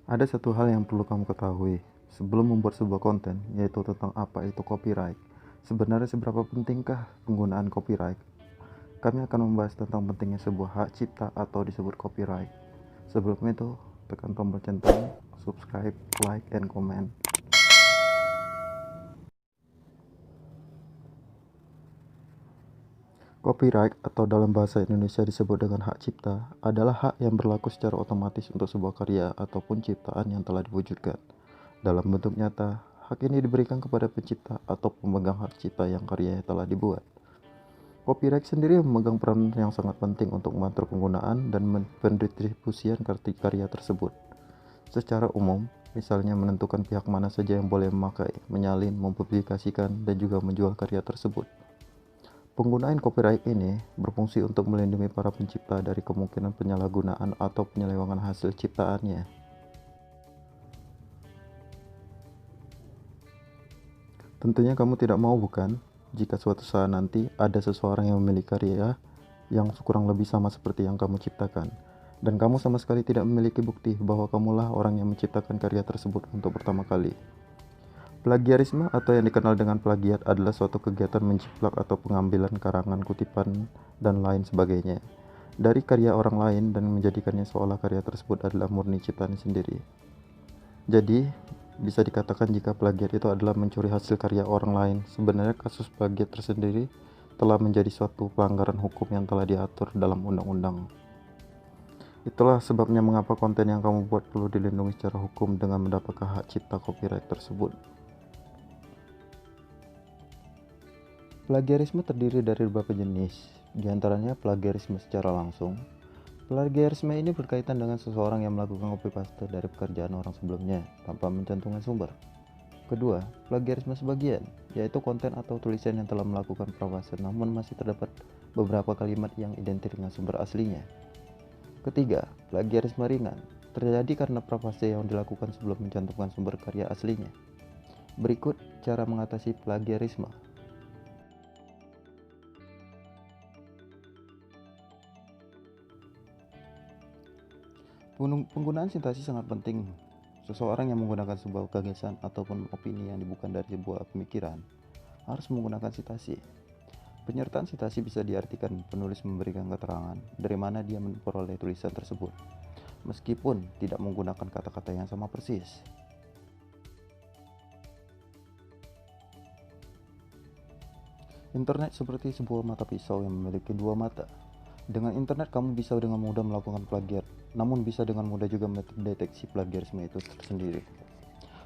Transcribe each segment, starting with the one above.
Ada satu hal yang perlu kamu ketahui sebelum membuat sebuah konten, yaitu tentang apa itu copyright. Sebenarnya seberapa pentingkah penggunaan copyright? Kami akan membahas tentang pentingnya sebuah hak cipta atau disebut copyright. Sebelum itu, tekan tombol centang, subscribe, like, and comment. Copyright atau dalam bahasa Indonesia disebut dengan hak cipta adalah hak yang berlaku secara otomatis untuk sebuah karya ataupun ciptaan yang telah diwujudkan. Dalam bentuk nyata, hak ini diberikan kepada pencipta atau pemegang hak cipta yang karyanya telah dibuat. Copyright sendiri memegang peran yang sangat penting untuk mengatur penggunaan dan pendistribusian karya tersebut. Secara umum, misalnya menentukan pihak mana saja yang boleh memakai, menyalin, mempublikasikan, dan juga menjual karya tersebut. Penggunaan copyright ini berfungsi untuk melindungi para pencipta dari kemungkinan penyalahgunaan atau penyelewengan hasil ciptaannya. Tentunya kamu tidak mau, bukan, jika suatu saat nanti ada seseorang yang memiliki karya yang kurang lebih sama seperti yang kamu ciptakan, dan kamu sama sekali tidak memiliki bukti bahwa kamulah orang yang menciptakan karya tersebut untuk pertama kali. Plagiarisme atau yang dikenal dengan plagiat adalah suatu kegiatan menjiplak atau pengambilan karangan, kutipan, dan lain sebagainya dari karya orang lain dan menjadikannya seolah karya tersebut adalah murni ciptaan sendiri. Jadi, bisa dikatakan jika plagiat itu adalah mencuri hasil karya orang lain. Sebenarnya kasus plagiat tersendiri telah menjadi suatu pelanggaran hukum yang telah diatur dalam undang-undang. Itulah sebabnya mengapa konten yang kamu buat perlu dilindungi secara hukum dengan mendapatkan hak cipta copyright tersebut. Plagiarisme terdiri dari beberapa jenis, di antaranya plagiarisme secara langsung. Plagiarisme ini berkaitan dengan seseorang yang melakukan copy paste dari pekerjaan orang sebelumnya tanpa mencantumkan sumber. Kedua, plagiarisme sebagian, yaitu konten atau tulisan yang telah melakukan parafrase namun masih terdapat beberapa kalimat yang identik dengan sumber aslinya. Ketiga, plagiarisme ringan, terjadi karena parafrase yang dilakukan sebelum mencantumkan sumber karya aslinya. Berikut cara mengatasi plagiarisme. Penggunaan sintaksis sangat penting. Seseorang yang menggunakan sebuah gagasan ataupun opini yang dibuka dari sebuah pemikiran harus menggunakan sintaksis. Penyertaan sintaksis bisa diartikan penulis memberikan keterangan dari mana dia memperoleh tulisan tersebut, meskipun tidak menggunakan kata-kata yang sama persis. Internet seperti sebuah mata pisau yang memiliki dua mata. Dengan internet kamu bisa dengan mudah melakukan plagiat, namun bisa dengan mudah juga mendeteksi plagiarisme itu tersendiri.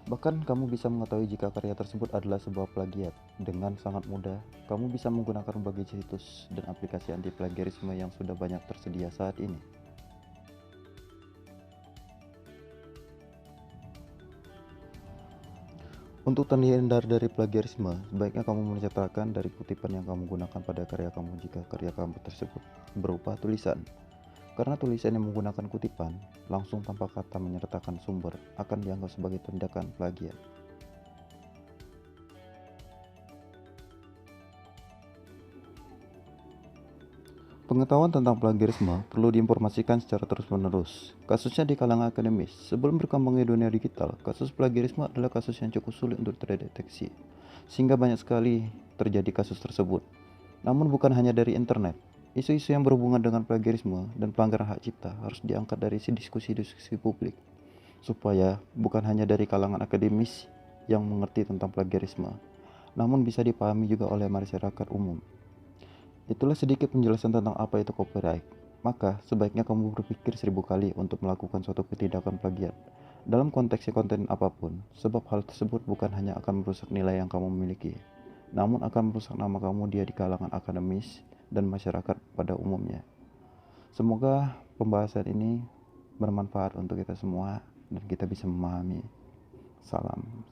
Bahkan kamu bisa mengetahui jika karya tersebut adalah sebuah plagiat. Dengan sangat mudah, kamu bisa menggunakan berbagai situs dan aplikasi anti plagiarisme yang sudah banyak tersedia saat ini. Untuk terhindar dari plagiarisme, sebaiknya kamu mencetakkan dari kutipan yang kamu gunakan pada karya kamu jika karya kamu tersebut berupa tulisan. Karena tulisan yang menggunakan kutipan langsung tanpa kata menyertakan sumber akan dianggap sebagai tindakan plagiat. Pengetahuan tentang plagiarisme perlu diinformasikan secara terus-menerus. Kasusnya di kalangan akademis. Sebelum berkembangnya dunia digital, kasus plagiarisme adalah kasus yang cukup sulit untuk terdeteksi, sehingga banyak sekali terjadi kasus tersebut. Namun bukan hanya dari internet. Isu-isu yang berhubungan dengan plagiarisme dan pelanggaran hak cipta harus diangkat dari diskusi-diskusi publik, supaya bukan hanya dari kalangan akademis yang mengerti tentang plagiarisme, namun bisa dipahami juga oleh masyarakat umum. Itulah sedikit penjelasan tentang apa itu copyright. Maka, sebaiknya kamu berpikir 1000 kali untuk melakukan suatu tindakan plagiat dalam konteks konten apapun, sebab hal tersebut bukan hanya akan merusak nilai yang kamu miliki, namun akan merusak nama kamu di kalangan akademis dan masyarakat pada umumnya. Semoga pembahasan ini bermanfaat untuk kita semua dan kita bisa memahami. Salam.